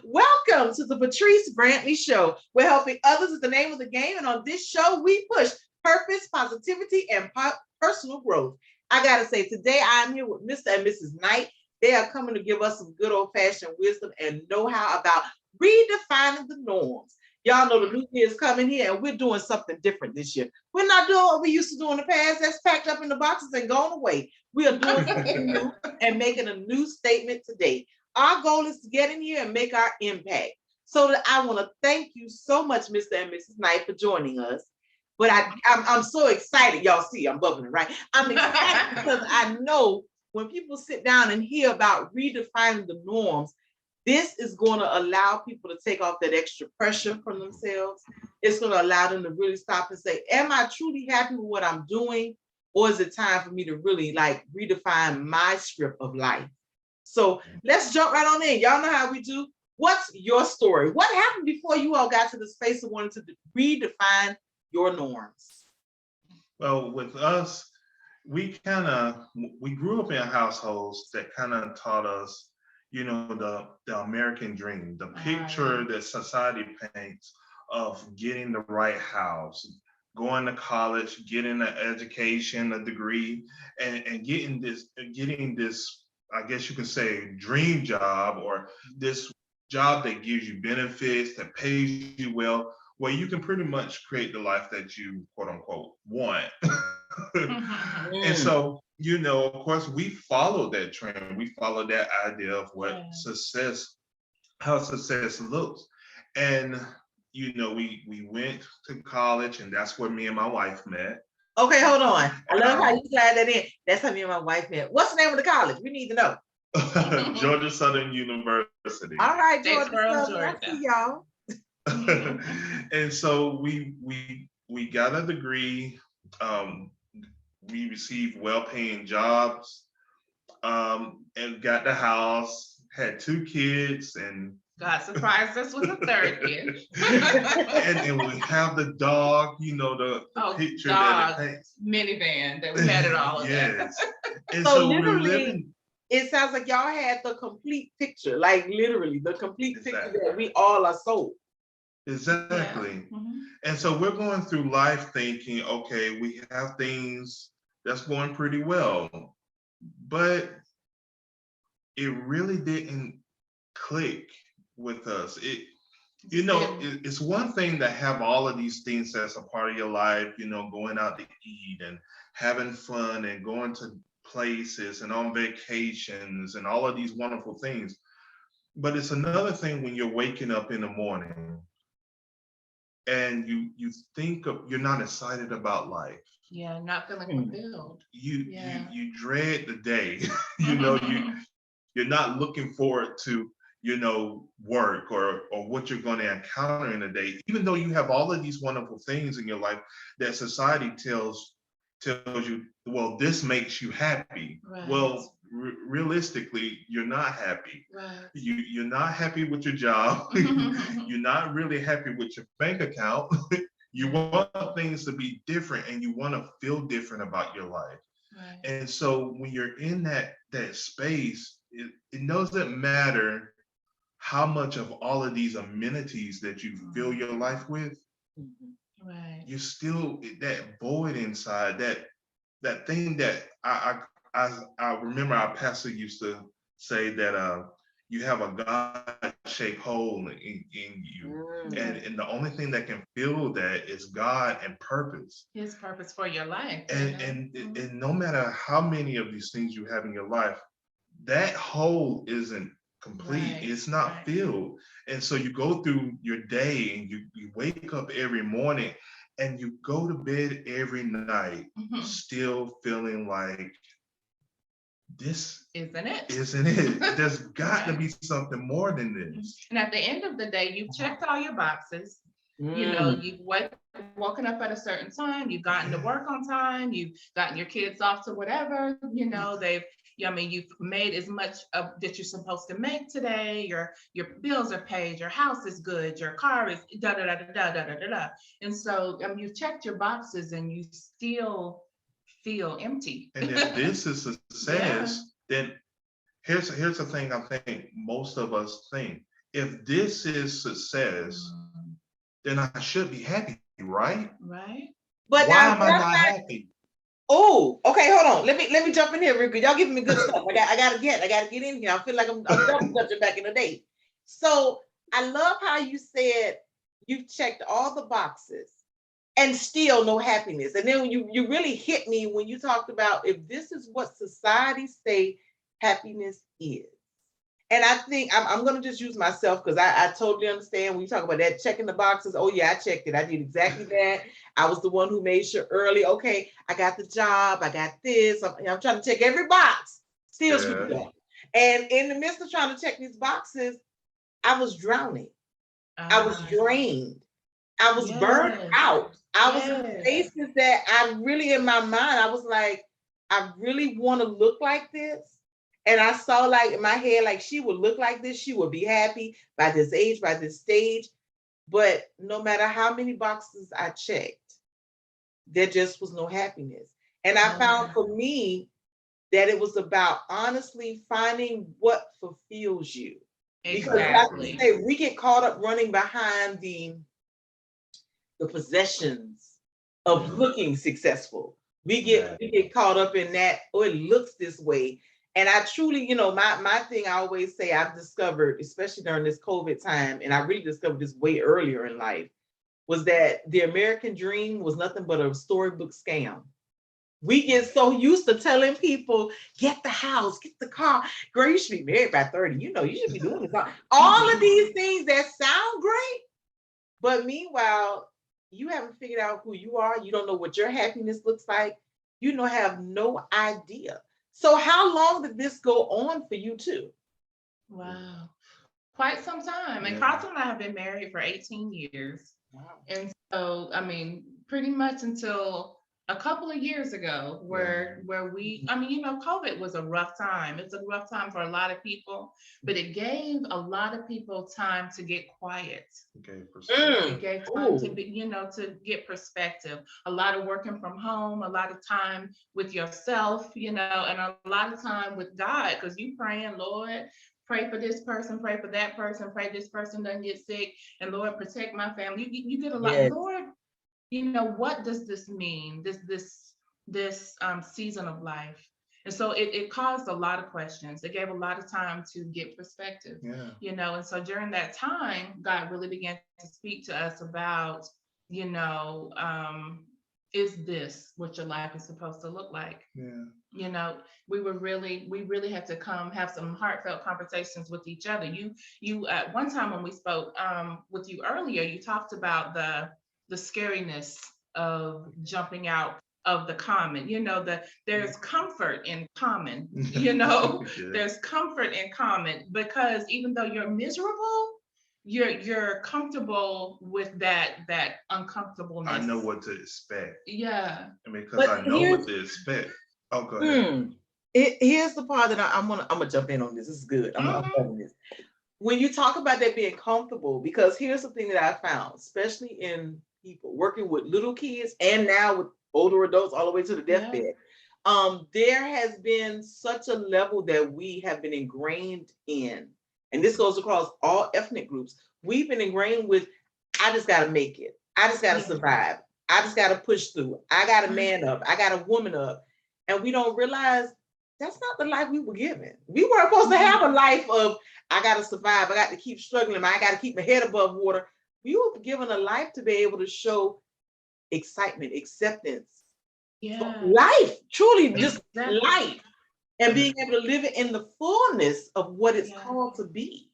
Welcome to the Patrice Brantley Show. We're helping others is the name of the game, and on this show, we push purpose, positivity, and personal growth. I gotta say, today I'm here with Mr. and Mrs. Knight. They are coming to give us some good old-fashioned wisdom and know-how about redefining the norms. Y'all know the new year is coming here, and we're doing something different this year. We're not doing what we used to do in the past. That's packed up in the boxes and gone away. We are doing something new and making a new statement today. Our goal is to get in here and make our impact. So that I want to thank you so much, Mr. and Mrs. Knight, for joining us. But I'm so excited. Y'all see, I'm bubbling, right? I'm excited because I know when people sit down and hear about redefining the norms, this is going to allow people to take off that extra pressure from themselves. It's going to allow them to really stop and say, am I truly happy with what I'm doing? Or is it time for me to really like redefine my script of life? So let's jump right on in. Y'all know how we do. What's your story? What happened before you all got to the space of wanting to redefine your norms? Well, with us, we grew up in households that kind of taught us, the American dream, the picture that society paints of getting the right house, going to college, getting an education, a degree, and getting this, I guess you could say, dream job, or this job that gives you benefits, that pays you well, where you can pretty much create the life that you, quote unquote, want. And so, of course, we followed that trend. We followed that idea of what how success looks. And, we went to college, and that's where me and my wife met. Okay, hold on. I love how you slide that in. That's how me and my wife met. What's the name of the college? We need to know. Georgia Southern University. All right, Georgia. I see y'all. And so we got a degree. We received well-paying jobs, and got the house, had 2 kids, and God surprised us with a 3rd kid. and we have the dog, the picture dog, that it paints. Minivan, that we had it all. Yes. And so literally, it sounds like y'all had the complete picture, like literally the complete picture that we all are sold. Exactly. Yeah. And so we're going through life thinking, okay, we have things that's going pretty well, but it really didn't click with us. It's one thing to have all of these things as a part of your life, going out to eat and having fun and going to places and on vacations and all of these wonderful things. But it's another thing when you're waking up in the morning and you think you're not excited about life. Yeah, not feeling fulfilled. You dread the day. You're not looking forward to work or what you're going to encounter in a day, even though you have all of these wonderful things in your life that society tells you, well, this makes you happy. Right. Well, realistically, you're not happy. Right. You're not happy with your job. You're not really happy with your bank account. You want things to be different, and you want to feel different about your life. Right. And so when you're in that space, it doesn't matter how much of all of these amenities that you fill your life with. Right. You're still that void inside, that thing that I remember our pastor used to say that you have a God-shaped hole in you. And the only thing that can fill that is God and purpose. His purpose for your life. And no matter how many of these things you have in your life, that hole isn't complete. Right. It's not filled. And so you go through your day and you wake up every morning and you go to bed every night still feeling like, this isn't it. There's got to be something more than this. And at the end of the day, you've checked all your boxes. You've woken up at a certain time, you've gotten to work on time, you've gotten your kids off to whatever, you've made as much of that you're supposed to make today. Your bills are paid, your house is good, your car is da da da da da da da da. And so you've checked your boxes and you still feel empty. And if this is success, then here's the thing I think most of us think. if this is success, then I should be happy, right? Right. But Why now am I not happy? oh, okay, hold on. Let me jump in here real quick. Y'all giving me good stuff. I gotta get in here. I feel like I'm double dutching back in the day. So I love how you said you've checked all the boxes and still no happiness. And then when you really hit me when you talked about if this is what society say happiness is. And I think I'm going to just use myself because I totally understand when you talk about that checking the boxes. Oh, yeah, I checked it. I did exactly that. I was the one who made sure early. Okay, I got the job. I got this. I'm trying to check every box. Still screwed up. And in the midst of trying to check these boxes, I was drowning. I was drained. I was burnt out. I was in places that I really, in my mind, I was like, I really want to look like this. And I saw like in my head, like she would look like this. She would be happy by this age, by this stage. But no matter how many boxes I checked, there just was no happiness. And I found for me that it was about honestly finding what fulfills you. Because like you say, we get caught up running behind the possessions of looking successful. We get caught up in that, oh, it looks this way. And I truly, my thing I always say I've discovered, especially during this COVID time, and I really discovered this way earlier in life, was that the American dream was nothing but a storybook scam. We get so used to telling people, get the house, get the car. Girl, you should be married by 30. You should be doing this. All of these things that sound great. But meanwhile, you haven't figured out who you are. You don't know what your happiness looks like. You have no idea. So how long did this go on for you too? Wow. Quite some time. And Carlton and I have been married for 18 years. Wow. And so, I mean, pretty much until a couple of years ago where we, COVID was a rough time. It's a rough time for a lot of people, but it gave a lot of people time to get quiet. It gave time to be, to get perspective. A lot of working from home, a lot of time with yourself, and a lot of time with God, because you praying, Lord, pray for this person, pray for that person, pray this person doesn't get sick, and Lord, protect my family. You get a lot, Lord, what does this mean? This season of life. And so it caused a lot of questions. It gave a lot of time to get perspective, and so during that time, God really began to speak to us about, is this what your life is supposed to look like? We really had to come have some heartfelt conversations with each other. You at one time when we spoke with you earlier, you talked about the scariness of jumping out of the common, there's comfort in common, there's comfort in common, because even though you're miserable, you're comfortable with that uncomfortableness. I know what to expect. Yeah. I mean, because I know what to expect. Oh, go ahead. Here's the part that I'm gonna jump in on this. This is good. I'm loving this. When you talk about that being comfortable, because here's the thing that I found, especially in people working with little kids and now with older adults all the way to the deathbed, there has been such a level that we have been ingrained in, and this goes across all ethnic groups. We've been ingrained with, I just got to make it. I just got to survive. I just got to push through. I got to man up. I got to woman up. And we don't realize that's not the life we were given. We weren't supposed to have a life of, I got to survive. I got to keep struggling. I got to keep my head above water. We were given a life to be able to show excitement, acceptance, life, truly just life, and being able to live it in the fullness of what it's called to be.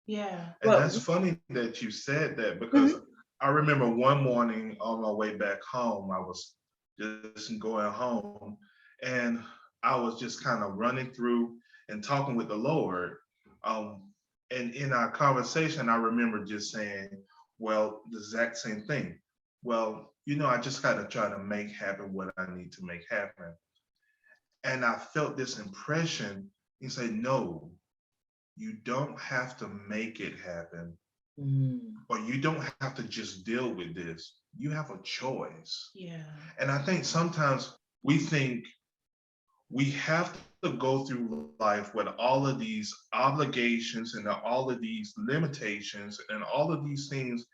Yeah. And that's funny that you said that, because I remember one morning on my way back home, I was just going home, and I was just kind of running through and talking with the Lord. And in our conversation, I remember just saying, well, the exact same thing. Well, I just got to try to make happen what I need to make happen. And I felt this impression. He said, no, you don't have to make it happen. Or you don't have to just deal with this. You have a choice. Yeah. And I think sometimes we think we have to go through life with all of these obligations and all of these limitations and all of these things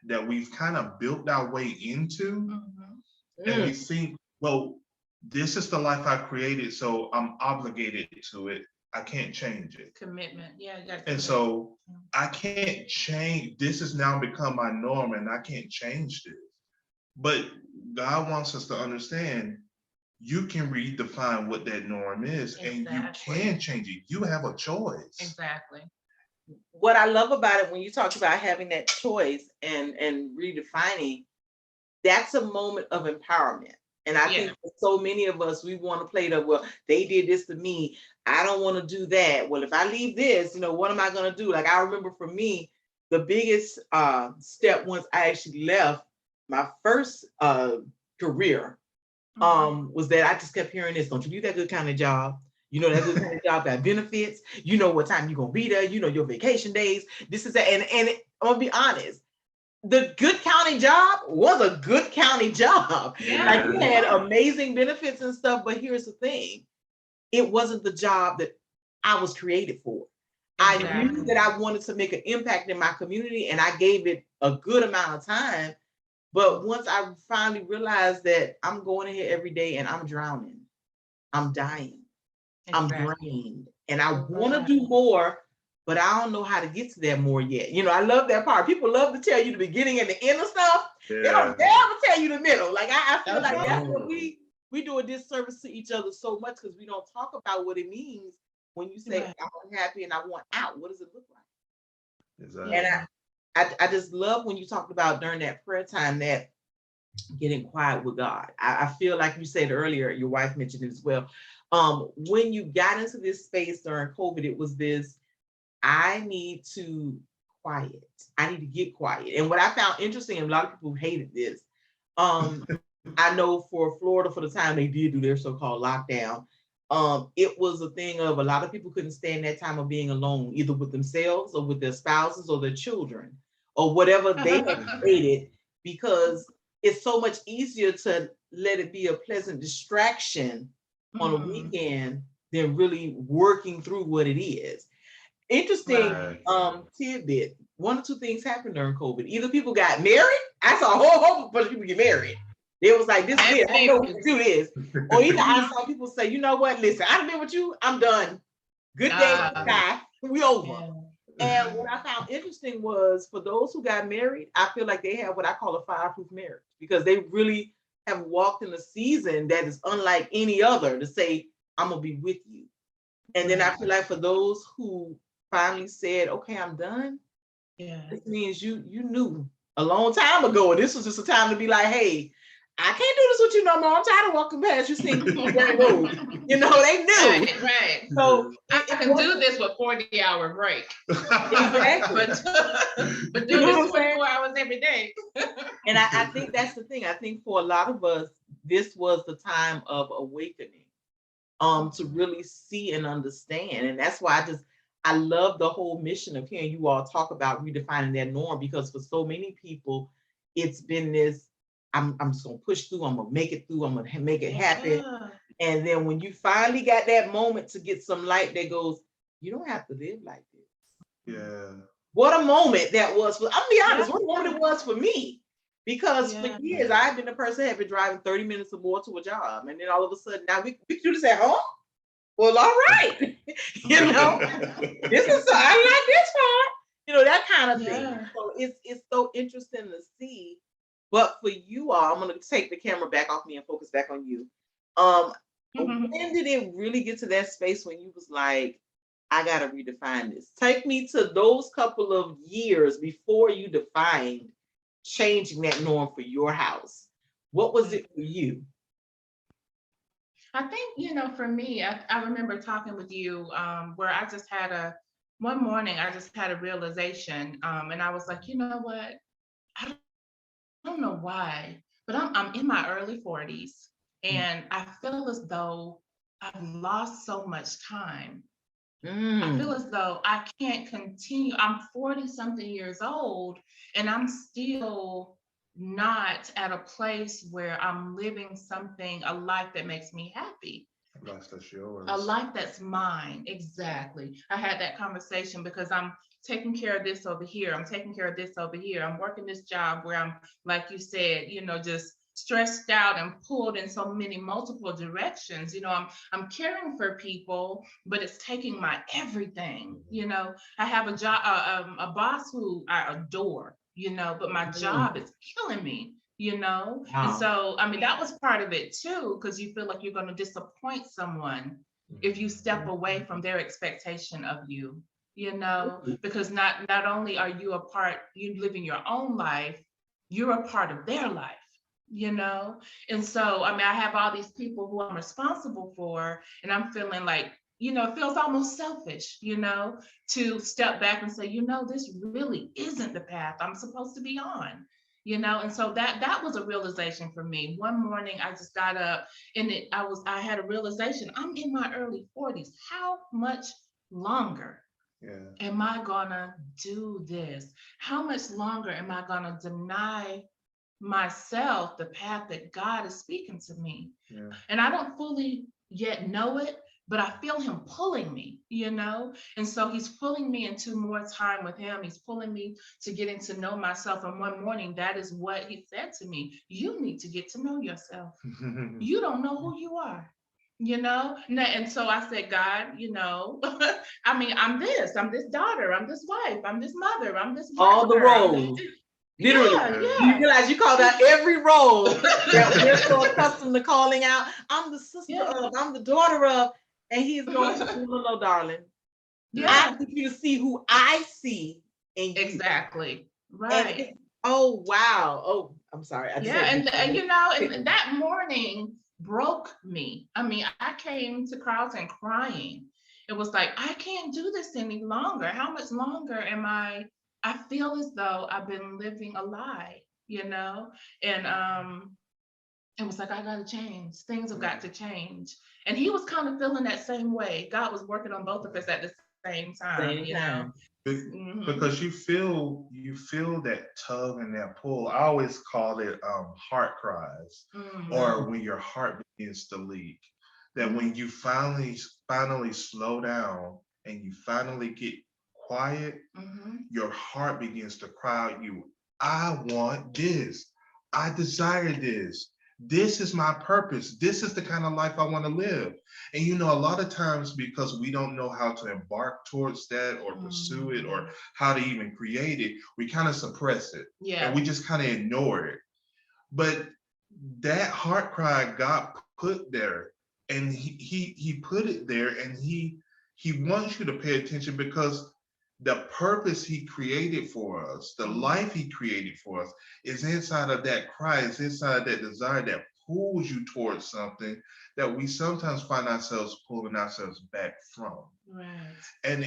that we've kind of built our way into. And we think, well, this is the life I created, so I'm obligated to it. I can't change it. Commitment. Yeah. And so I can't change. This has now become my norm and I can't change this. But God wants us to understand you can redefine what that norm is and you can change it. You have a choice. Exactly. What I love about it when you talk about having that choice and redefining, that's a moment of empowerment. And I think for so many of us, we want to play the, well, they did this to me. I don't want to do that. Well, if I leave this, what am I going to do? Like, I remember for me, the biggest step once I actually left my first career was that I just kept hearing this. Don't you do that good kind of job. That good kind of job got benefits. You know what time you're going to be there. You know your vacation days. This is that. And I'm going to be honest. The good county job was a good county job. Yeah. Like, we had amazing benefits and stuff, but here's the thing. It wasn't the job that I was created for. Exactly. I knew that I wanted to make an impact in my community and I gave it a good amount of time. But once I finally realized that I'm going in here every day and I'm drowning, I'm dying, I'm drained, and I want to do more, but I don't know how to get to that more yet. I love that part. People love to tell you the beginning and the end of stuff. Yeah. They don't never tell you the middle. Like, I feel like that's what we do a disservice to each other so much because we don't talk about what it means when you say, I'm unhappy and I want out. What does it look like? Exactly. And I just love when you talked about during that prayer time that getting quiet with God. I feel like you said earlier, your wife mentioned it as well. When you got into this space during COVID, it was this, I need to quiet. I need to get quiet. And what I found interesting, and a lot of people hated this, I know for Florida, for the time they did do their so-called lockdown, it was a thing of a lot of people couldn't stand that time of being alone, either with themselves or with their spouses or their children or whatever they had created, because it's so much easier to let it be a pleasant distraction on a weekend than really working through what it is. Interesting tidbit. One or two things happened during COVID. Either people got married. I saw a whole bunch of people get married. It was like, this is it. I know what to do this. Or either I saw people say, you know what? Listen, I've been with you. I'm done. Good day, guy. We over. Yeah. And what I found interesting was for those who got married, I feel like they have what I call a fireproof marriage because they really have walked in a season that is unlike any other to say, I'm going to be with you. And then I feel like for those who finally said, okay, I'm done. Yeah. This means you knew a long time ago. And this was just a time to be like, hey, I can't do this with you no more. I'm tired of walking past you seeing people down the road. They knew. Right. So I can do this with 40-hour break. Exactly. but do this 24 hours every day. And I think that's the thing. I think for a lot of us, this was the time of awakening. To really see and understand. And that's why I love the whole mission of hearing you all talk about redefining that norm, because for so many people, it's been this, I'm just gonna push through, I'm gonna make it through, I'm gonna make it happen. And then when you finally got that moment to get some light that goes, you don't have to live like this. Yeah. What a moment that was for, I'm be honest, what a moment it was for me. Because for years, I've been the person that had been driving 30 minutes or more to a job. And then all of a sudden, now we can do this at home? Well, all right. This is, I like this part. That kind of thing. So it's so interesting to see. But for you all, I'm going to take the camera back off me and focus back on you. When did it really get to that space when you was like, I got to redefine this? Take me to those couple of years before you defined changing that norm for your house. What was it for you? I think, for me, I remember talking with you where I just had one morning, I just had a realization and I was like, you know what? I don't know why, but I'm in my early 40s and I feel as though I've lost so much time. I feel as though I can't continue. I'm 40 something years old and I'm still not at a place where I'm living a life that makes me happy. That's yours. A life that's mine. Exactly. I had that conversation because I'm taking care of this over here. I'm taking care of this over here. I'm working this job where I'm, like you said, just stressed out and pulled in so many multiple directions. I'm caring for people, but it's taking my everything. I have a job, a boss who I adore, but my job is killing me. And Wow. so, I mean, that was part of it too, because you feel like you're going to disappoint someone if you step away from their expectation of you, because not only are you you living your own life, you're a part of their life. And so, I mean, I have all these people who I'm responsible for, and I'm feeling like, it feels almost selfish, to step back and say, this really isn't the path I'm supposed to be on. And so that was a realization for me. One morning I just got up and I had a realization. I'm in my early 40s. How much longer am I gonna do this? How much longer am I gonna deny myself the path that God is speaking to me? And I don't fully yet know it, but I feel him pulling me. And so he's pulling me into more time with him. He's pulling me to getting to know myself. And one morning, that is what he said to me. You need to get to know yourself. You don't know who you are. And so I said, God, I mean, I'm this daughter, I'm this wife, I'm this mother, I'm this All the partner, roles. Literally. Yeah. You realize you called out every role that we're so accustomed to calling out. I'm the sister of, I'm the daughter of, and he is going, no, darling. I need you to see who I see in you. Exactly. Right. Oh, wow. Oh, I'm sorry. And that morning broke me. I mean, I came to Carlton crying. It was like, I can't do this any longer. How much longer am I feel as though I've been living a lie, and it was like, I gotta change. Things have got to change. And he was kind of feeling that same way. God was working on both of us at the same time. Because you feel that tug and that pull. I always call it heart cries, or when your heart begins to leak. That when you finally slow down and you finally get quiet, your heart begins to cry out you, I want this. I desire this. This is my purpose. This is the kind of life I want to live. And a lot of times, because we don't know how to embark towards that or pursue it or how to even create it, we kind of suppress it. And we just kind of ignore it. But that heart cry God put there, and he put it there, and he wants you to pay attention, because the purpose he created for us, the life he created for us, is inside of that cry, is inside of that desire that pulls you towards something that we sometimes find ourselves pulling ourselves back from. Right. And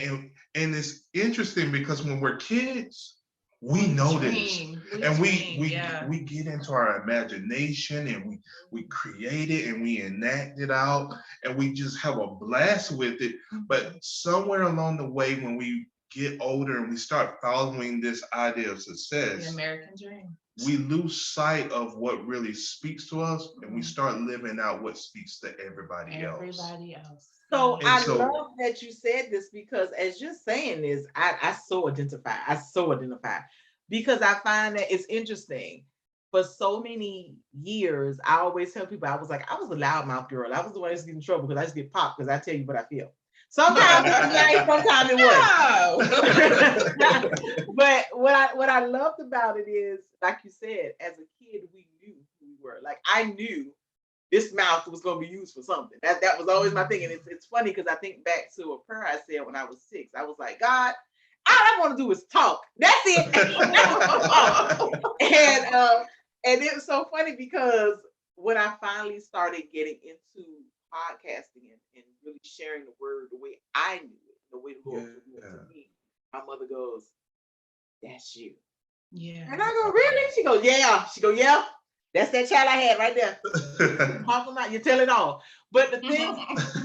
it's interesting, because when we're kids, we know this, and we get into our imagination, and we create it, and we enact it out, and we just have a blast with it. But somewhere along the way, when we get older and we start following this idea of success, the American dream, we lose sight of what really speaks to us, and we start living out what speaks to everybody else. So I love that you said this, because as you're saying this, I so identify, because I find that it's interesting. For so many years, I always tell people, I was a loudmouth girl. I was the one that's getting in trouble because I just get popped because I tell you what I feel. Sometimes it was nice, sometimes it wasn't. But what I loved about it is, like you said, as a kid, we knew who we were. Like, I knew this mouth was going to be used for something. That was always my thing. And it's funny, because I think back to a prayer I said when I was 6. I was like, God, all I want to do is talk. That's it. And it was so funny, because when I finally started getting into podcasting and really sharing the word the way I knew it, the way the Lord put it to me, my mother goes, that's you. Yeah. And I go, really? She goes, yeah. She goes, yeah. That's that child I had right there. You tell it all. But the thing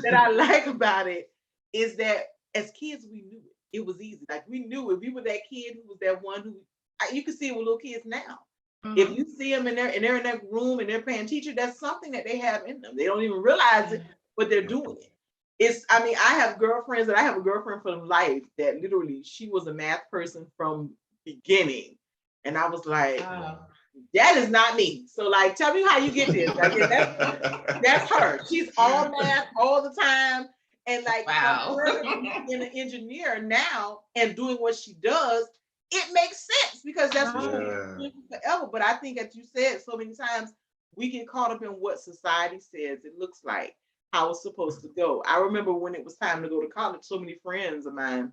that I like about it is that as kids, we knew it. It was easy. Like, we knew if we were that kid who was that one who, you can see it with little kids now. If you see them and they're in that room and they're paying teacher, that's something that they have in them. They don't even realize it, but they're doing it. I mean, I have girlfriends that I have a girlfriend for life that literally she was a math person from beginning. And I was like, that is not me. So like, tell me how you get this. I mean, that's her. She's all math all the time. And like for her to be an engineer now and doing what she does, it makes sense because that's what she's been doing forever. But I think, as you said so many times, we get caught up in what society says it looks like, how it's supposed to go. I remember when it was time to go to college, so many friends of mine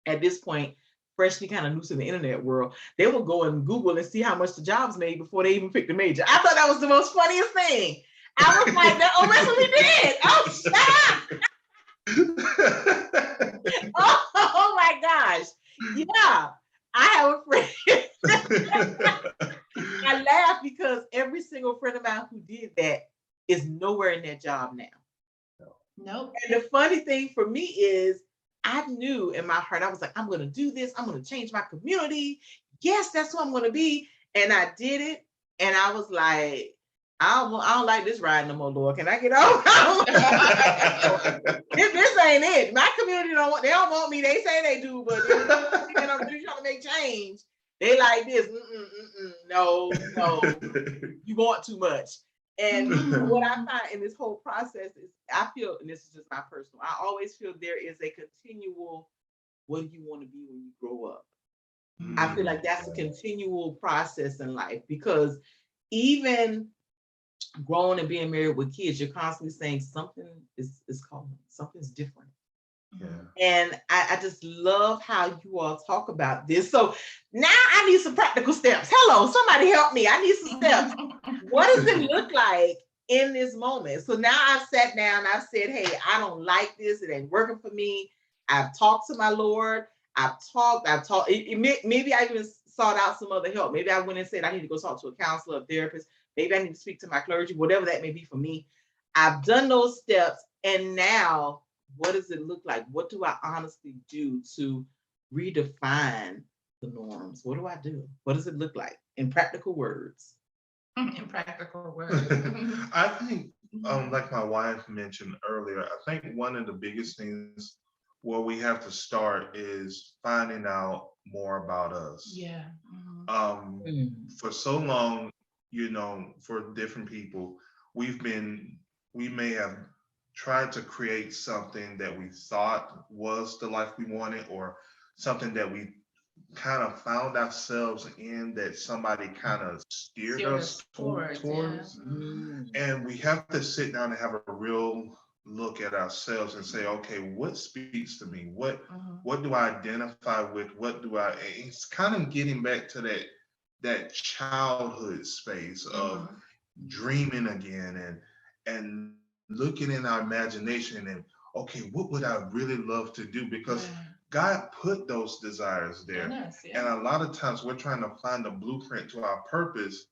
at this point, freshly kind of new to the internet world, they would go and Google and see how much the jobs made before they even picked the major. I thought that was the most funniest thing. I was like, oh, that's what we did. Oh, stop. Oh my gosh. Yeah. I have a friend. I laugh because every single friend of mine who did that is nowhere in that job now. Nope. And the funny thing for me is I knew in my heart, I was like, I'm going to do this. I'm going to change my community. Yes, that's what I'm going to be. And I did it. And I was like, I don't like this ride no more, Lord. Can I get off? This ain't it. My community they don't want me. They say they do, but when I'm trying to make change, they like this. No, you want too much. And what I find in this whole process is I feel, and this is just my personal, I always feel there is a continual, what do you want to be when you grow up? I feel like that's a continual process in life because even growing and being married with kids, you're constantly saying something is calling, something's different. Yeah. And I just love how you all talk about this. So now I need some practical steps. Hello, somebody help me. I need some steps. What does it look like in this moment? So now I've sat down, I've said, hey, I don't like this. It ain't working for me. I've talked to my Lord. I've talked. Maybe I even sought out some other help. Maybe I went and said, I need to go talk to a counselor, a therapist. Maybe I need to speak to my clergy, whatever that may be for me. I've done those steps. And now, what does it look like? What do I honestly do to redefine the norms? What do I do? What does it look like in practical words? In practical words. I think, like my wife mentioned earlier, I think one of the biggest things where we have to start is finding out more about us. Yeah. For so long, for different people, we may have tried to create something that we thought was the life we wanted, or something that we kind of found ourselves in that somebody kind of steered us towards. Yeah. And we have to sit down and have a real look at ourselves and say, okay, what speaks to me? What do I identify with? It's kind of getting back to that childhood space of dreaming again and looking in our imagination and, okay, what would I really love to do? Because God put those desires there. And a lot of times we're trying to find a blueprint to our purpose,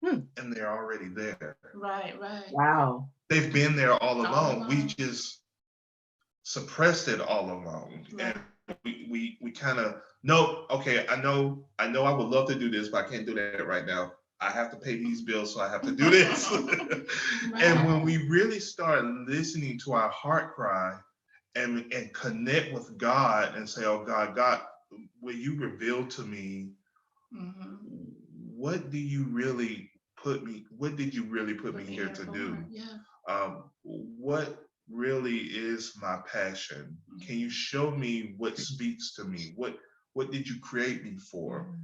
and they're already there. Right. Wow. They've been there all along. We just suppressed it all along. Right. And we kind of know, okay, I know I would love to do this, but I can't do that right now. I have to pay these bills, so I have to do this. And when we really start listening to our heart cry and connect with God and say, oh God, will you reveal to me, what did you really put me here to do? Yeah. What really is my passion? Can you show me what speaks to me? What did you create me for?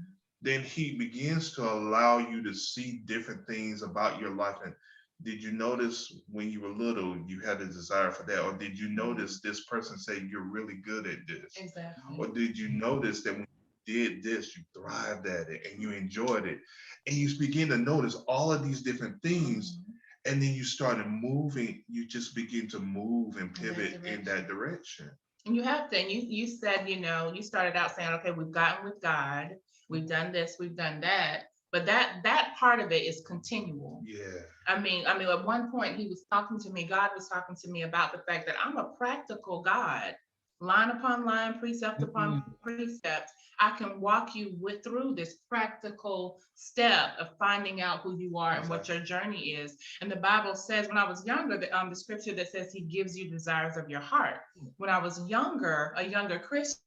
Then he begins to allow you to see different things about your life. And did you notice when you were little, you had a desire for that? Or did you notice this person say you're really good at this? Exactly. Or did you notice that when you did this, you thrived at it and you enjoyed it? And you begin to notice all of these different things. And then you started moving, you just begin to move and pivot in that direction. And you have to, and you said, you started out saying, okay, we've gotten with God, we've done this, we've done that, but that part of it is continual. Yeah. I mean, at one point God was talking to me about the fact that I'm a practical God. line upon line, precept upon precept, I can walk you through this practical step of finding out who you are and what your journey is. And the Bible says, when I was younger, the scripture that says he gives you desires of your heart. When I was younger, a younger Christian,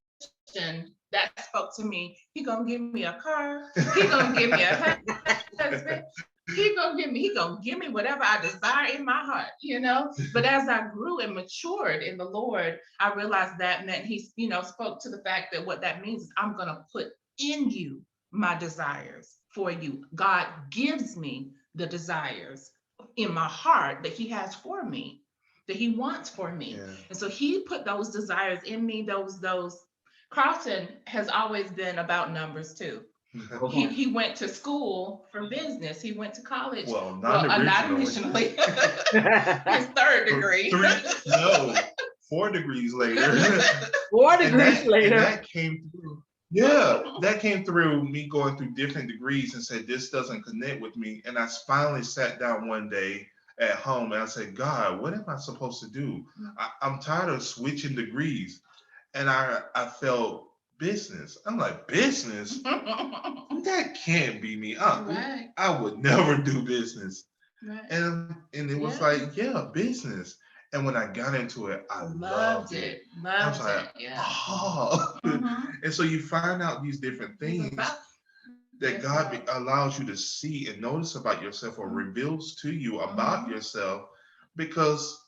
that spoke to me. He gonna give me a car. He gonna give me a husband. He gonna give me whatever I desire in my heart, you know. But as I grew and matured in the Lord, I realized that meant he, spoke to the fact that what that means is I'm gonna put in you my desires for you. God gives me the desires in my heart that he has for me, that he wants for me. Yeah. And so he put those desires in me. Those Carlton has always been about numbers too. He went to school for business. He went to college. Well, not initially. His third degree. 4 degrees later. 4 degrees later. And that came through. Yeah, that came through me going through different degrees and said, this doesn't connect with me. And I finally sat down one day at home and I said, God, what am I supposed to do? I'm tired of switching degrees. And I felt business. I'm like, business? That can't be me. I would never do business. Right. And it was like, yeah, business. And when I got into it, I loved it. I was like, oh. And so you find out these different things that God allows you to see and notice about yourself or reveals to you about yourself, because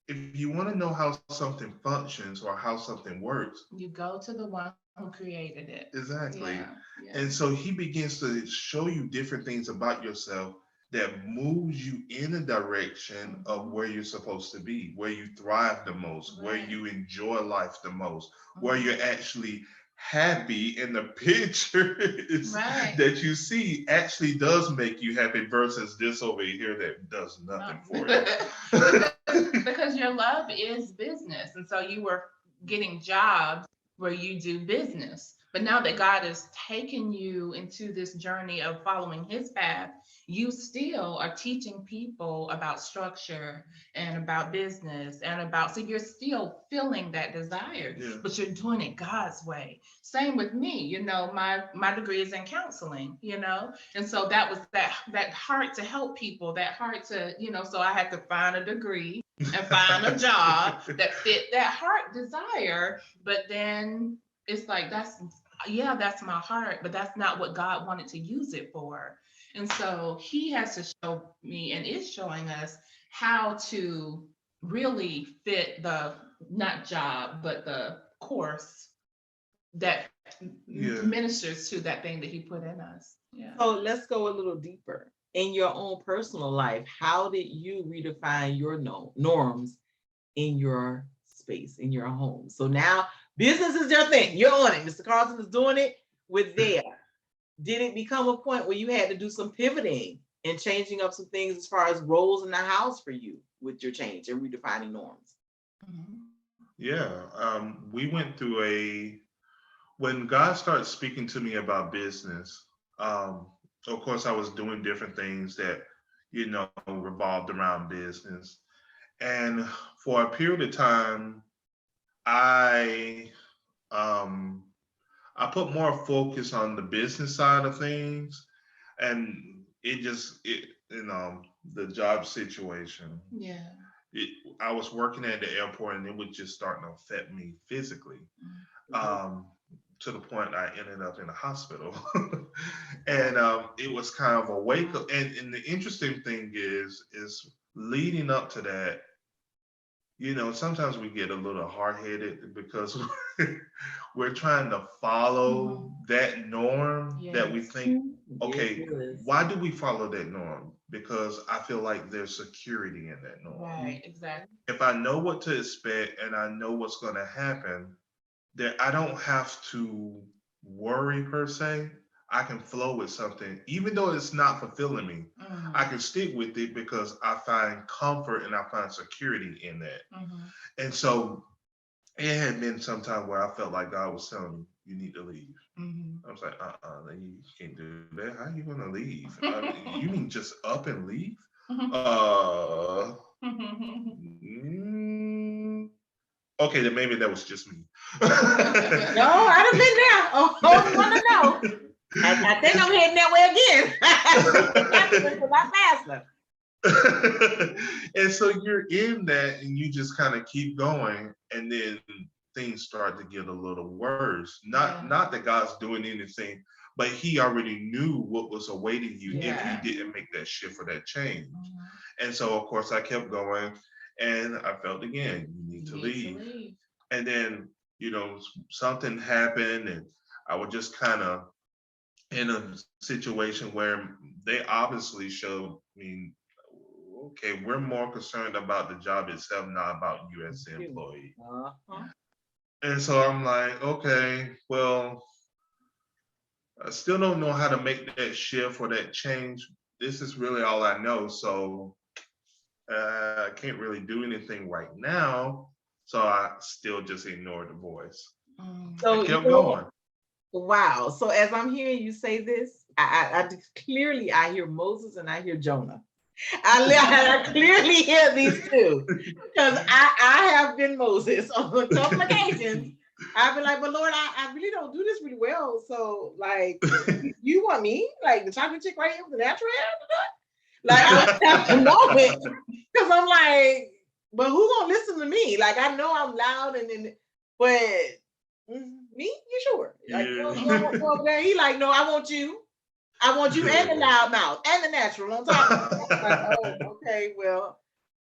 if you want to know how something functions or how something works, you go to the one who created it. Exactly. Yeah. And so he begins to show you different things about yourself that moves you in a direction of where you're supposed to be, where you thrive the most, where you enjoy life the most, where you're actually happy, and the picture that you see actually does make you happy versus this over here that does nothing for you. Because your love is business. And so you were getting jobs where you do business. But now that God has taken you into this journey of following his path, you still are teaching people about structure and about business and so you're still feeling that desire, but you're doing it God's way. Same with me, my degree is in counseling, and so that was that heart to help people, that heart to, so I had to find a degree and find a job that fit that heart desire. But then it's like, that's my heart, but that's not what God wanted to use it for. And so he has to show me, and is showing us, how to really fit the, not job, but the course that ministers to that thing that he put in us. Yeah. So let's go a little deeper. In your own personal life, how did you redefine your norms in your space, in your home? So now business is your thing. You're on it. Mr. Carlton is doing it with there. Did it become a point where you had to do some pivoting and changing up some things as far as roles in the house for you with your change and redefining norms? Yeah, we went through when God started speaking to me about business, of course, I was doing different things that, revolved around business. And for a period of time, I put more focus on the business side of things, and the job situation. Yeah. I was working at the airport, and it was just starting to affect me physically, to the point I ended up in a hospital. And it was kind of a wake up. And the interesting thing is leading up to that, sometimes we get a little hard-headed because we're trying to follow that norm that we think, okay, why do we follow that norm? Because I feel like there's security in that norm. Right, exactly. If I know what to expect and I know what's going to happen, then I don't have to worry per se. I can flow with something, even though it's not fulfilling me. I can stick with it because I find comfort and I find security in that. And so it had been some time where I felt like God was telling me, you need to leave. I was like, you can't do that. How are you going to leave? You mean just up and leave? Okay, then maybe that was just me. No, I done been there. Oh, you want to know? I think I'm heading that way again. A lot faster. And so you're in that and you just kind of keep going, and then things start to get a little worse. Not that God's doing anything, but he already knew what was awaiting you if you didn't make that shift or that change. And so of course I kept going, and I felt again, you need to leave. And then, something happened, and I was just kind of in a situation where they obviously showed me, okay, we're more concerned about the job itself, not about you as the employee. And so I'm like, okay, well, I still don't know how to make that shift or that change. This is really all I know. So I can't really do anything right now. So I still just ignored the voice. So I kept going. Wow. So as I'm hearing you say this, I clearly I hear Moses and I hear Jonah. I clearly hear these two, because I have been Moses on a couple occasions. I've been like, but Lord, I really don't do this really well. So like, you want me, like the chocolate chick right here with the natural hair? Like I was having a moment, because I'm like, but who gonna listen to me? Like I know I'm loud but me, you sure? Like you don't go over there. He like, no, I want you and the loud mouth and the natural on top of it. I'm like, oh, okay, well,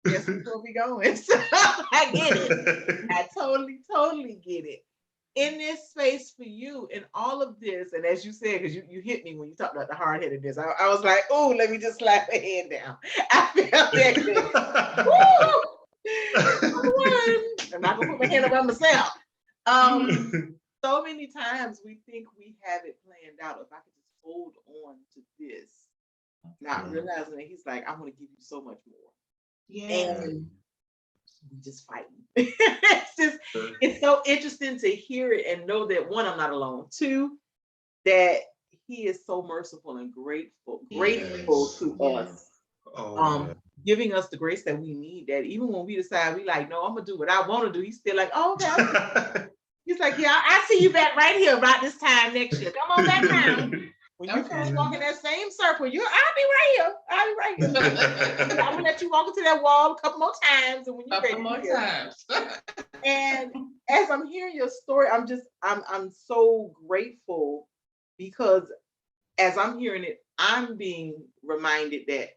guess we're gonna be going. So I get it. I totally get it. In this space for you, in all of this, and as you said, because you hit me when you talked about the hard-headedness, I was like, oh, let me just slap my head down. I felt that good. Woo! I'm not gonna put my hand up on myself. So many times we think we have it planned out. If I could just hold on to this, not realizing that he's like, I want to give you so much more. Yeah. And we just fighting. It's so interesting to hear it and know that one, I'm not alone. Two, that he is so merciful and grateful to us. Giving us the grace that we need, that even when we decide we like, no, I'm gonna do what I want to do, he's still like, oh, okay. He's like, yeah, I see you back right here about this time next year. Come on back now. When you finish walking that same circle, I'll be right here. I'm gonna let you walk into that wall a couple more times, and when you're ready, more times. And as I'm hearing your story, I'm so grateful, because as I'm hearing it, I'm being reminded that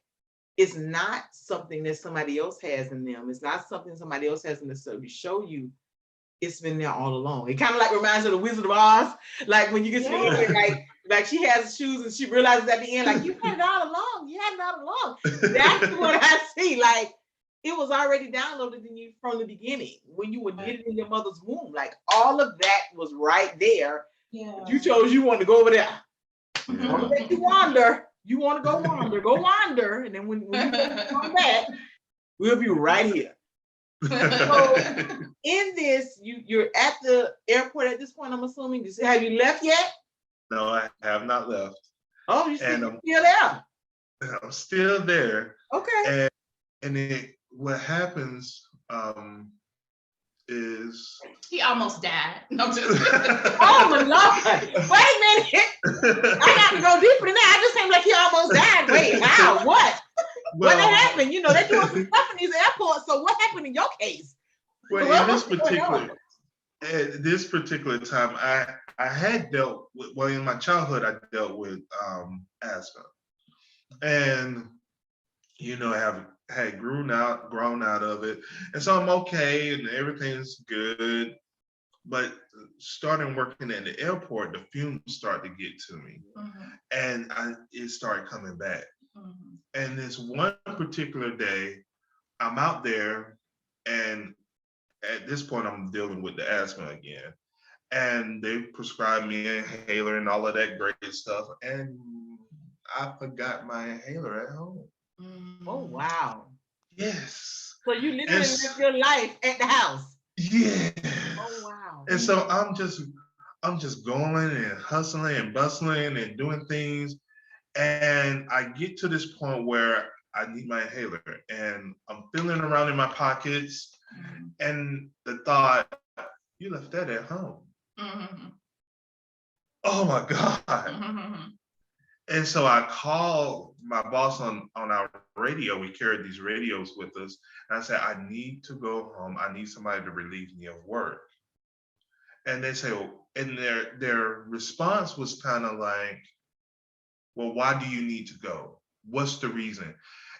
it's not something that somebody else has in them. It's not something somebody else has in the to show you. It's been there all along. It kind of like reminds me of the Wizard of Oz. Like when you get to the end, like she has shoes and she realizes at the end, like, you had it all along. You had it all along. That's what I see. Like it was already downloaded in you from the beginning when you were getting in your mother's womb. Like all of that was right there. Yeah. You chose you wanted to go over there. I'm gonna make you wander. You want to go wander. And then when you come back, we'll be right here. So in this, you're at the airport at this point, I'm assuming. Have you left yet? No, I have not left. Oh, you're still there. I'm still there. Okay. And what happens is he almost died. No, just oh my Lord. Wait a minute. I got to go deeper than that. I just seemed like he almost died. Wait, how? What? Well, what happened? You know, they're doing some stuff in these airports. So what happened in your case? Well, at this particular time, I had dealt with, well, in my childhood, I dealt with asthma. And, I had grown out of it. And so I'm okay and everything's good. But starting working at the airport, the fumes started to get to me. And it started coming back. And this one particular day, I'm out there, and at this point, I'm dealing with the asthma again. And they prescribed me an inhaler and all of that great stuff. And I forgot my inhaler at home. Oh, wow. Yes. So you literally lived your life at the house. Yeah. Oh, wow. And so I'm just going and hustling and bustling and doing things. And I get to this point where I need my inhaler, and I'm feeling around in my pockets, And the thought, you left that at home. Oh my God. And so I called my boss on our radio. We carried these radios with us. And I said, I need to go home. I need somebody to relieve me of work. And they say, and their response was kind of like, well, why do you need to go? What's the reason?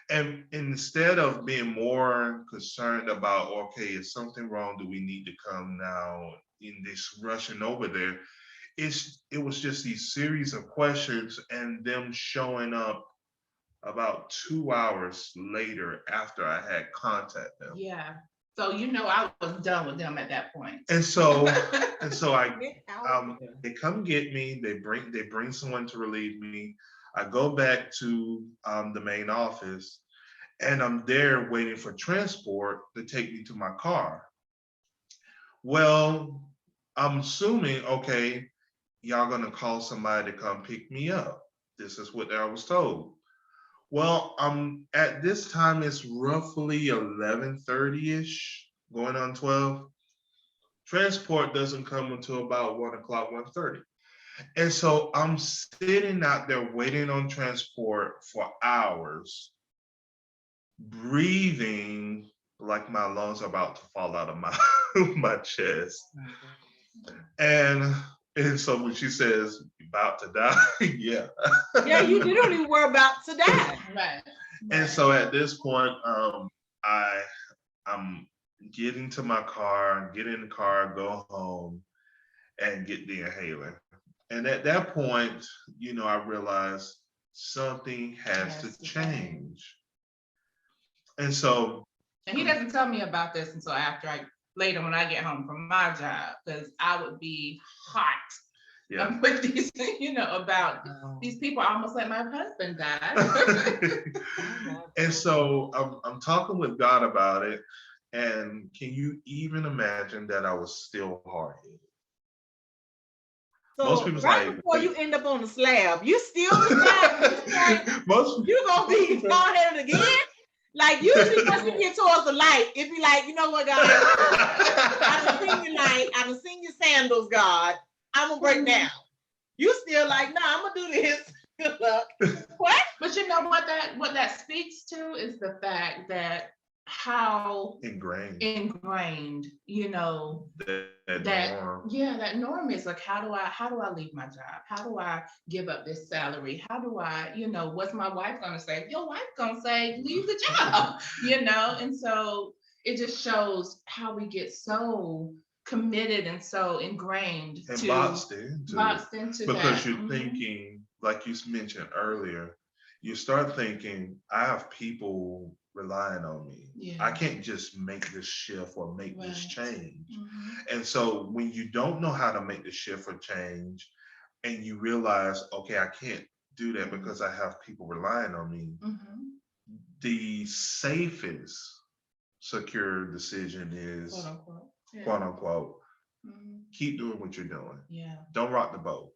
And instead of being more concerned about, okay, is something wrong? Do we need to come now in this rushing over there? It was just these series of questions and them showing up about 2 hours later after I had contacted them. Yeah. So I was done with them at that point. And so I they come get me, they bring someone to relieve me. I go back to the main office and I'm there waiting for transport to take me to my car. Well, I'm assuming, okay, y'all gonna call somebody to come pick me up. This is what I was told. Well, at this time it's roughly 11:30ish, going on 12. Transport doesn't come until about 1 o'clock, 1:30. And so I'm sitting out there waiting on transport for hours, breathing like my lungs are about to fall out of my chest. And so when she says, "You about to die?" Yeah. Yeah, you literally were about to die. Right. And so at this point, I'm getting to my car, get in the car, go home, and get the inhaler. And at that point, I realized something has to change. And so. And he doesn't tell me about this until later when I get home from my job, because I would be hot. Yeah. With these, about these people almost like my husband died. And so I'm talking with God about it. And can you even imagine that I was still hard-headed? So most people right before you end up on the slab, you still the slab. You gonna be hard-headed again? Like usually once you get towards the light, it be like, you know what, God? I done seen your light, I done seen your sandals, God. I'm gonna break down. You still like, nah, I'm gonna do this. Good luck. What? But you know what that speaks to is the fact that how ingrained, that norm is like, how do I leave my job? How do I give up this salary? How do I, what's my wife gonna say? Your wife gonna say, leave the job, and so it just shows how we get so committed and so ingrained and boxed into because you're thinking, like you mentioned earlier, you start thinking, I have people relying on me. Yeah. I can't just make this shift or make this change. And so when you don't know how to make the shift or change, and you realize, okay, I can't do that because I have people relying on me, the safest, secure decision is, quote unquote, keep doing what you're doing. Yeah. Don't rock the boat.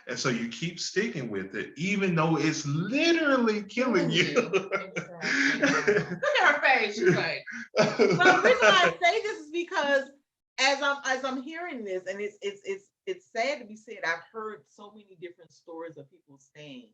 And so you keep sticking with it, even though it's literally killing you. Exactly. Look at her face. She's like. Well, the reason I say this is because as I'm hearing this, and it's sad to be said, I've heard so many different stories of people saying,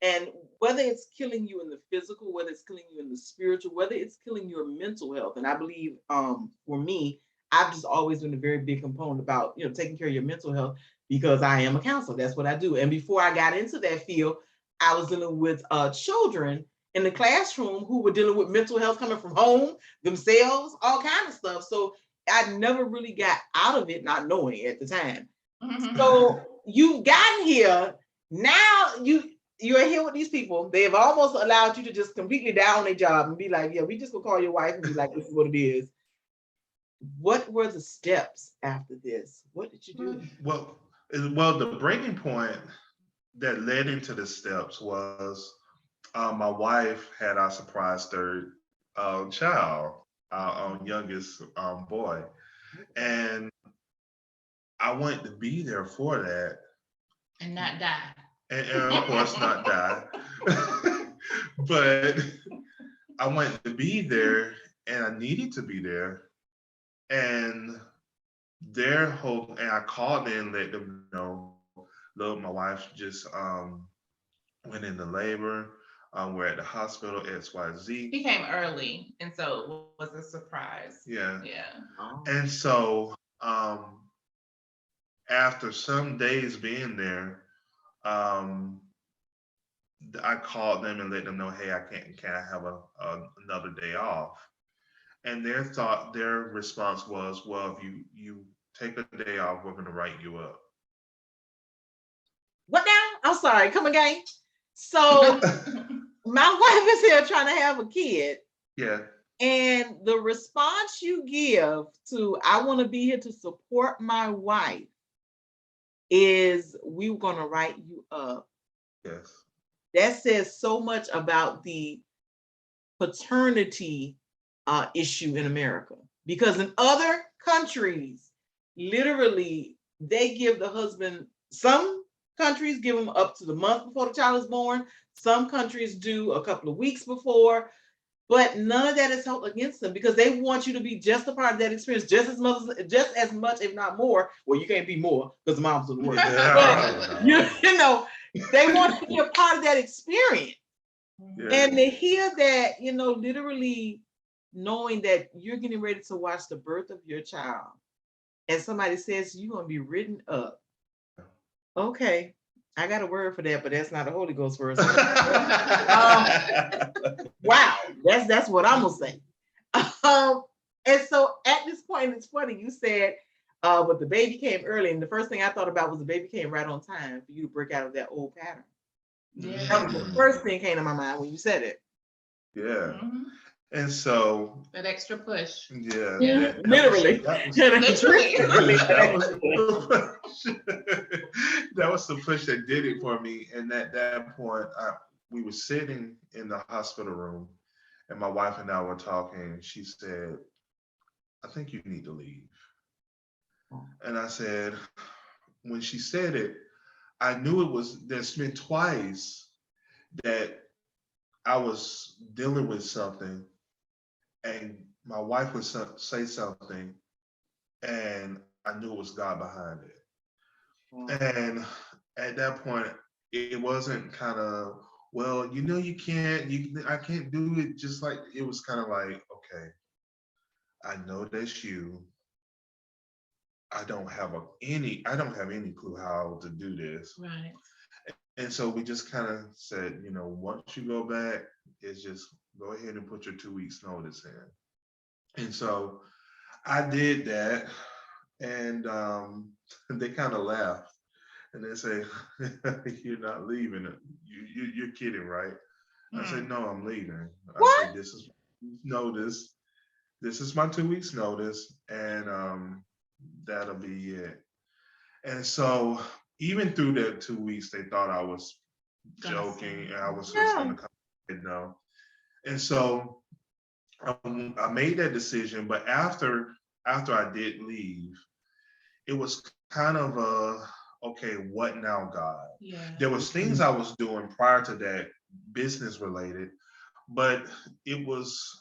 and whether it's killing you in the physical, whether it's killing you in the spiritual, whether it's killing your mental health, and I believe for me, I've just always been a very big component about taking care of your mental health. Because I am a counselor, that's what I do. And before I got into that field, I was dealing with children in the classroom who were dealing with mental health coming from home, themselves, all kinds of stuff. So I never really got out of it, not knowing at the time. So you've gotten here, now you're here with these people. They have almost allowed you to just completely down their job and be like, yeah, we just gonna call your wife and be like, this is what it is. What were the steps after this? What did you do? Well, the breaking point that led into the steps was my wife had our surprise third child, our youngest boy. And I wanted to be there for that. And not die. And of course, not die. But I wanted to be there. and I needed to be there. And their whole, and I called in and let them know, look, my wife just went into labor. We're at the hospital, XYZ. He came early, and so it was a surprise. Yeah. Yeah. And so after some days being there, um, I called them and let them know, hey, can I have another day off? And their response was, well, if you take a day off, we're going to write you up. What now? I'm sorry. Come again. So my wife is here trying to have a kid. Yeah. And the response you give to, I want to be here to support my wife, is we're going to write you up. Yes. That says so much about the paternity issue in America. Because in other countries, literally, they give the husband, some countries give them up to the month before the child is born. Some countries do a couple of weeks before. But none of that is held against them because they want you to be just a part of that experience, just as much, if not more. Well, you can't be more because mom's doesn't work. But you know, they want to be a part of that experience. Yeah. And to hear that, literally knowing that you're getting ready to watch the birth of your child, and somebody says you're going to be written up. Okay. I got a word for that, but that's not a Holy Ghost verse. Wow, that's what I'm gonna say. And so at this point, it's funny you said, but the baby came early, and the first thing I thought about was the baby came right on time for you to break out of that old pattern. Yeah, that was the first thing came to my mind when you said it. Yeah. Mm-hmm. And so that extra push. Yeah. Literally. That was the push that did it for me. And at that point, we were sitting in the hospital room, and my wife and I were talking. She said, I think you need to leave. And I said, when she said it, I knew there's been twice that I was dealing with something, and my wife would say something, and I knew it was God behind it. And at that point, it wasn't kind of, well, I can't do it just like, it was kind of like, okay, I know that's you. I don't have any clue how to do this. Right. And so we just kind of said, once you go back, it's just go ahead and put your 2 weeks notice in. And so I did that, and they kind of laughed, and they say, "You're not leaving. You're kidding, right?" I said, "No, I'm leaving." What? I said, "This is notice. This is my 2 weeks notice, and that'll be it." And so even through that 2 weeks, they thought I was joking, and I was just going to come, And so I made that decision, but after I did leave, it was kind of okay, what now, God? Yeah. There was things I was doing prior to that, business related, but it was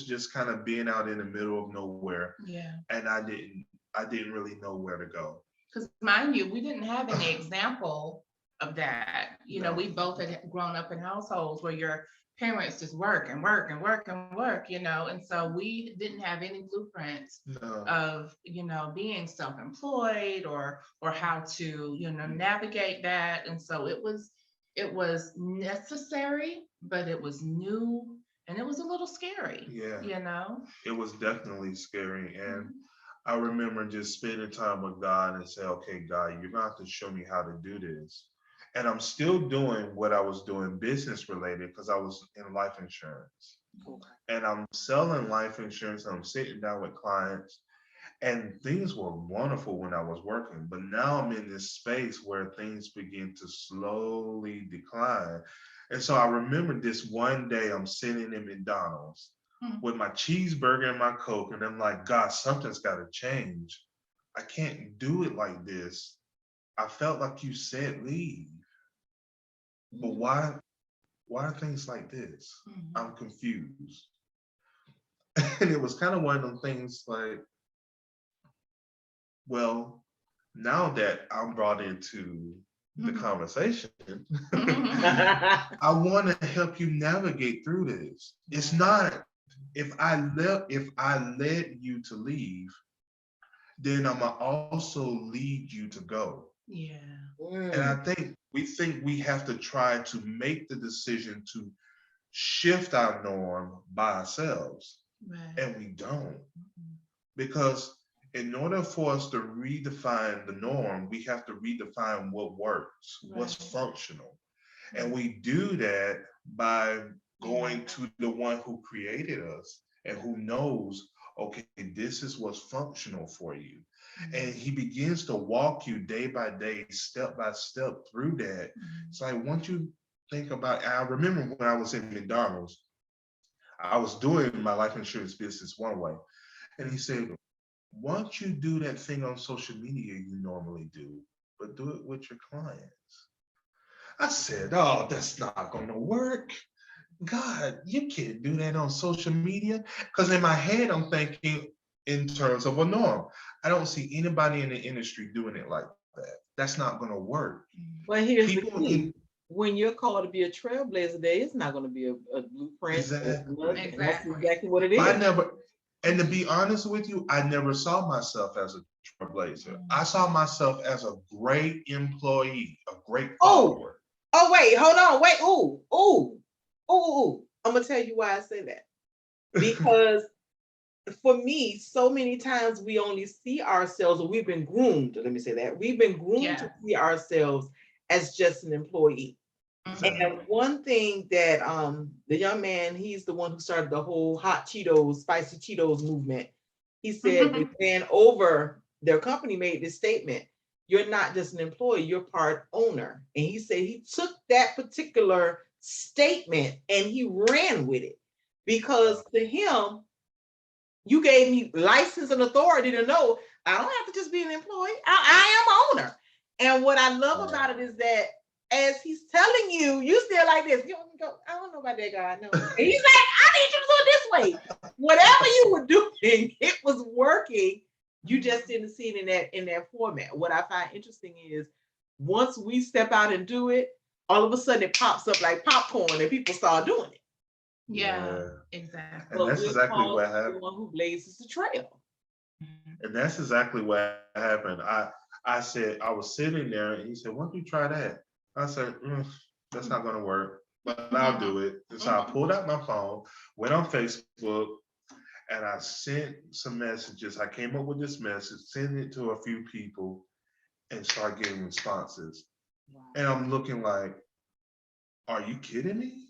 just kind of being out in the middle of nowhere. Yeah. And I didn't really know where to go. Because mind you, we didn't have any example of that. We both had grown up in households where your parents just work and work and work and work, and so we didn't have any blueprints of, being self-employed or how to, navigate that. And so it was necessary, but it was new and it was a little scary. Yeah. It was definitely scary. And I remember just spending time with God and say, okay, God, you're going to have to show me how to do this. And I'm still doing what I was doing business related because I was in life insurance. Okay. And I'm selling life insurance. And I'm sitting down with clients, and things were wonderful when I was working. But now I'm in this space where things begin to slowly decline. And so I remember this one day I'm sitting in McDonald's with my cheeseburger and my Coke, and I'm like, God, something's got to change. I can't do it like this. I felt like you said leave. But why are things like this? I'm confused. And it was kind of one of them things like, well, now that I'm brought into the conversation, I want to help you navigate through this. It's not if I led you to leave, then I'm gonna also lead you to go. Yeah. And I think we have to try to make the decision to shift our norm by ourselves, Right. and we don't. Because in order for us to redefine the norm, we have to redefine what works, what's Right. functional. And we do that by going to the one who created us and who knows, okay, this is what's functional for you. And he begins to walk you day by day, step by step through that. So like once you think about, I remember when I was in McDonald's, I was doing my life insurance business one way. And he said, once you do that thing on social media you normally do, but do it with your clients. I said, oh, that's not going to work. God, you can't do that on social media. Because in my head, I'm thinking in terms of a norm. I don't see anybody in the industry doing it like that. That's not going to work. Well, here's the People key. When you're called to be a trailblazer, there is not going to be a blueprint. Exactly. And that's exactly what it is. And to be honest with you, I never saw myself as a trailblazer. I saw myself as a great employee, a great follower. Oh, wait, hold on. Wait, ooh. I'm going to tell you why I say that. Because for me, so many times we only see ourselves, or we've been groomed, let me say that. We've been groomed to see ourselves as just an employee. Exactly. And one thing that the young man, he's the one who started the whole hot Cheetos, spicy Cheetos movement. He said the man over their company made this statement: you're not just an employee, you're part owner. And he said he took that particular statement and he ran with it, because to him, you gave me license and authority to know I don't have to just be an employee. I am owner. And what I love about it is that as he's telling you, you still like this. You go, I don't know about that guy. No. And he's like, I need you to do it this way. Whatever you were doing, it was working. You just didn't see it in that format. What I find interesting is once we step out and do it, all of a sudden it pops up like popcorn and people start doing it. Yeah, exactly. And that's exactly what happened. The one who blazes the trail. And that's exactly what happened. I said, I was sitting there and he said, why don't you try that? I said, that's not going to work, but I'll do it. And so I pulled out my phone, went on Facebook, and I sent some messages. I came up with this message, sent it to a few people, and started getting responses. Wow. And I'm looking like, are you kidding me?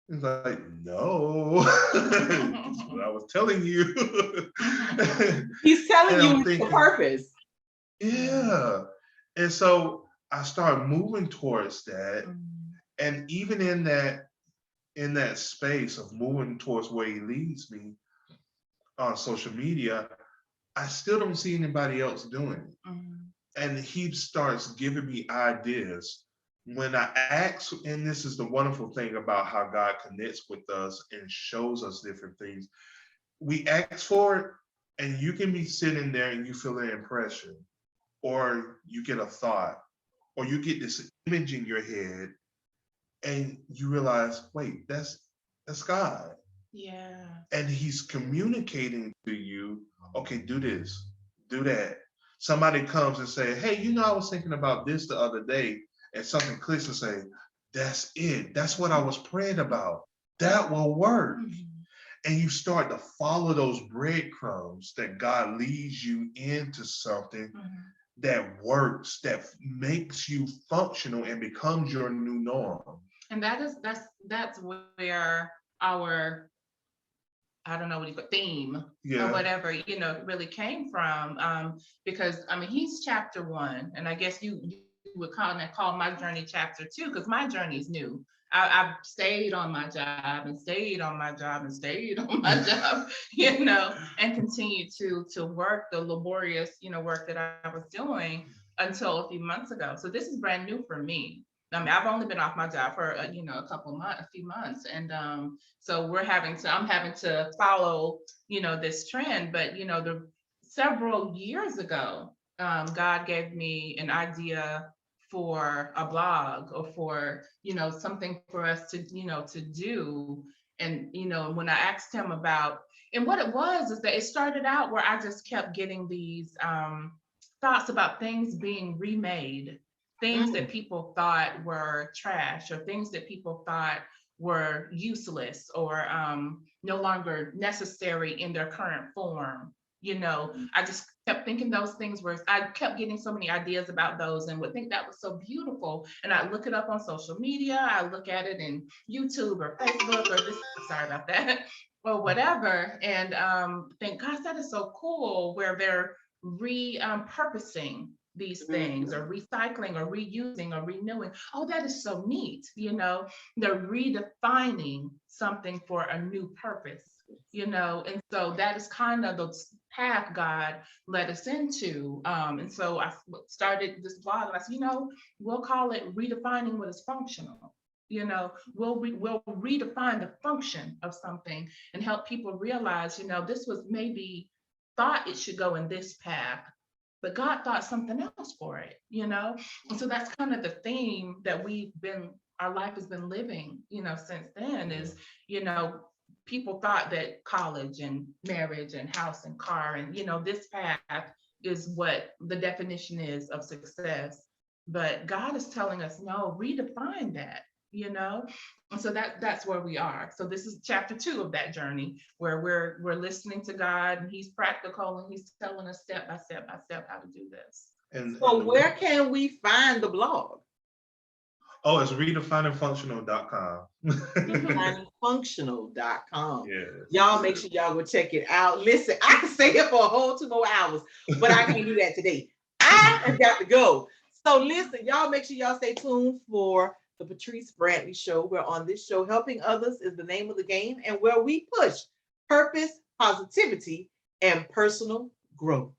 It's like, no, that's what I was telling you. He's telling you the purpose. Yeah. And so I started moving towards that. And even in that space of moving towards where he leads me on social media, I still don't see anybody else doing it. And he starts giving me ideas. When I ask, and this is the wonderful thing about how God connects with us and shows us different things, we ask for it, and you can be sitting there and you feel an impression, or you get a thought, or you get this image in your head, and you realize, wait, that's God. Yeah. And he's communicating to you, okay, do this, do that. Somebody comes and say, hey, I was thinking about this the other day, and something clicks and say, that's it. That's what I was praying about. That will work. And you start to follow those breadcrumbs that God leads you into something that works, that makes you functional and becomes your new norm. And that's where our, I don't know what you call theme or whatever, really came from. Because he's chapter 1, and I guess you would call my journey chapter 2, because my journey is new. I've stayed on my job and stayed on my job and stayed on my job, and continued to work the laborious, work that I was doing until a few months ago. So this is brand new for me. I mean, I've only been off my job for a few months, and so I'm having to follow this trend. But the several years ago, God gave me an idea for a blog, or for something for us to do. And when I asked him about, and what it was is that it started out where I just kept getting these thoughts about things being remade, things that people thought were trash, or things that people thought were useless, or no longer necessary in their current form. I just kept thinking those things I kept getting so many ideas about those, and would think that was so beautiful. And I look it up on social media, I look at it in YouTube or Facebook, or just, sorry about that, or whatever. And think, gosh, that is so cool, where they're repurposing these things, or recycling, or reusing, or renewing. Oh, that is so neat. They're redefining something for a new purpose. And so that is kind of the path God led us into. And so I started this blog, and I said, we'll call it Redefining What Is Functional. We'll redefine the function of something, and help people realize, this was maybe thought it should go in this path, but God thought something else for it, And so that's kind of the theme that our life has been living, since then, is, people thought that college and marriage and house and car and, this path is what the definition is of success. But God is telling us, no, redefine that, And so that's where we are. So this is chapter 2 of that journey, where we're listening to God, and He's practical, and He's telling us step by step how to do this. And So where can we find the blog? Oh, it's redefiningfunctional.com. Redefiningfunctional.com. Yes. Y'all make sure y'all go check it out. Listen, I can stay here for a whole 2 more hours, but I can't do that today. I have got to go. So listen, y'all make sure y'all stay tuned for the Patrice Brantley Show. Where on this show, helping others is the name of the game, and where we push purpose, positivity, and personal growth.